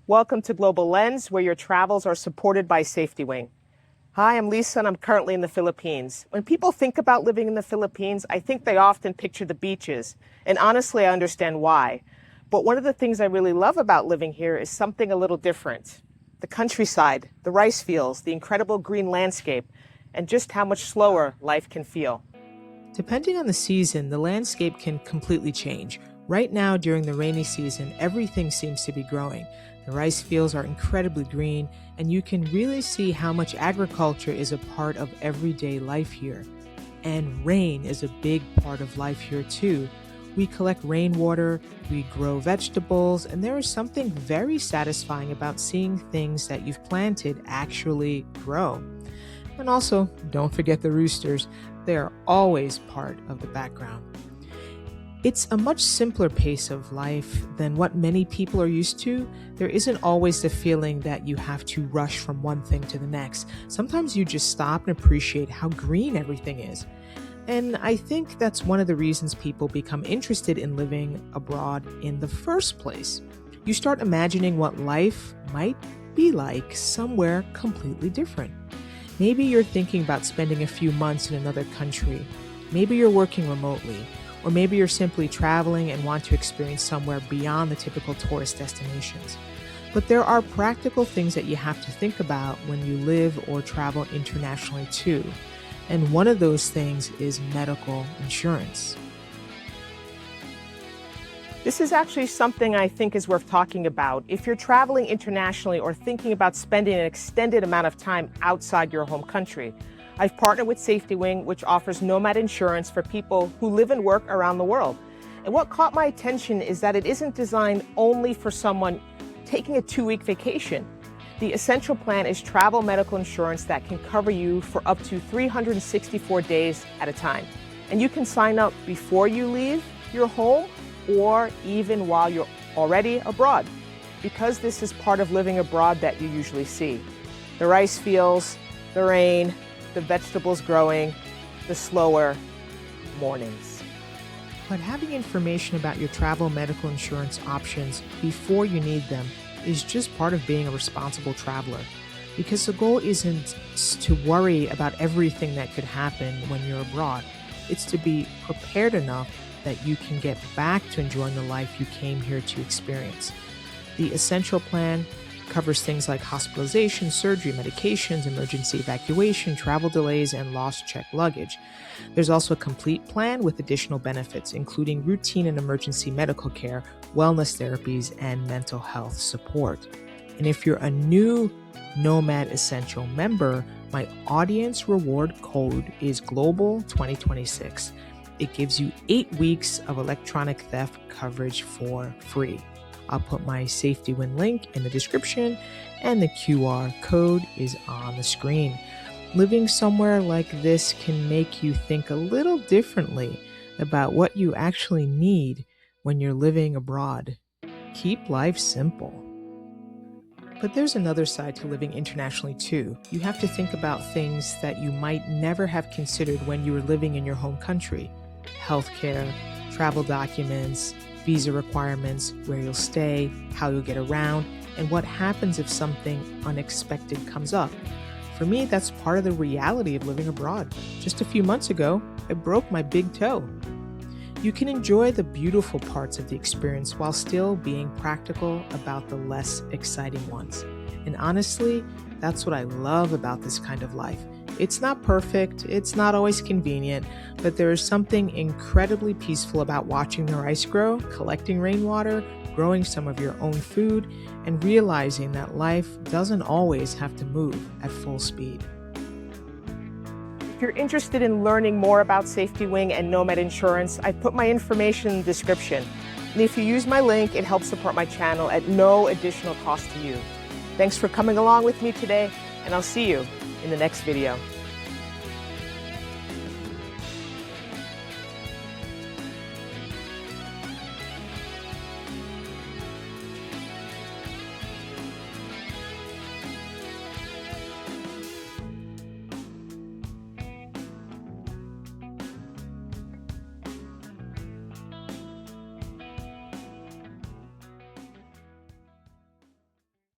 Welcome to Global Lens, where your travels are supported by SafetyWing. Hi, I'm Lisa, and I'm currently in the Philippines. When people think about living in the Philippines, I think they often picture the beaches, and honestly, I understand why. But one of the things I really love about living here is something a little different. The countryside, the rice fields, the incredible green landscape, and just how much slower life can feel. Depending on the season, the landscape can completely change. Right now, during the rainy season, everything seems to be growing. The rice fields are incredibly green, and you can really see how much agriculture is a part of everyday life here. And rain is a big part of life here too. We collect rainwater, we grow vegetables, and there is something very satisfying about seeing things that you've planted actually grow. And also, don't forget the roosters. They are always part of the background. It's a much simpler pace of life than what many people are used to. There isn't always the feeling that you have to rush from one thing to the next. Sometimes you just stop and appreciate how green everything is. And I think that's one of the reasons people become interested in living abroad in the first place. You start imagining what life might be like somewhere completely different. Maybe you're thinking about spending a few months in another country. Maybe you're working remotely. Or maybe you're simply traveling and want to experience somewhere beyond the typical tourist destinations. But there are practical things that you have to think about when you live or travel internationally too. And one of those things is medical insurance. This is actually something I think is worth talking about. If you're traveling internationally or thinking about spending an extended amount of time outside your home country, I've partnered with SafetyWing, which offers Nomad insurance for people who live and work around the world. And what caught my attention is that it isn't designed only for someone taking a 2-week vacation. The essential plan is travel medical insurance that can cover you for up to 364 days at a time. And you can sign up before you leave your home or even while you're already abroad, because this is part of living abroad that you usually see. The rice fields, the rain, the vegetables growing, the slower mornings. But having information about your travel medical insurance options before you need them is just part of being a responsible traveler. Because the goal isn't to worry about everything that could happen when you're abroad. It's to be prepared enough that you can get back to enjoying the life you came here to experience. The essential plan covers things like hospitalization, surgery, medications, emergency evacuation, travel delays, and lost checked luggage. There's also a complete plan with additional benefits, including routine and emergency medical care, wellness therapies, and mental health support. And if you're a new Nomad Essential member, my audience reward code is Global 2026. It gives you 8 weeks of electronic theft coverage for free. I'll put my SafetyWing link in the description, and the QR code is on the screen. Living somewhere like this can make you think a little differently about what you actually need when you're living abroad. Keep life simple. But there's another side to living internationally too. You have to think about things that you might never have considered when you were living in your home country. Healthcare, travel documents, visa requirements, where you'll stay, how you'll get around, and what happens if something unexpected comes up. For me, that's part of the reality of living abroad. Just a few months ago, I broke my big toe. You can enjoy the beautiful parts of the experience while still being practical about the less exciting ones. And honestly, that's what I love about this kind of life. It's not perfect, it's not always convenient, but there is something incredibly peaceful about watching the rice grow, collecting rainwater, growing some of your own food, and realizing that life doesn't always have to move at full speed. If you're interested in learning more about SafetyWing and Nomad Insurance, I've put my information in the description. And if you use my link, it helps support my channel at no additional cost to you. Thanks for coming along with me today, and I'll see you in the next video.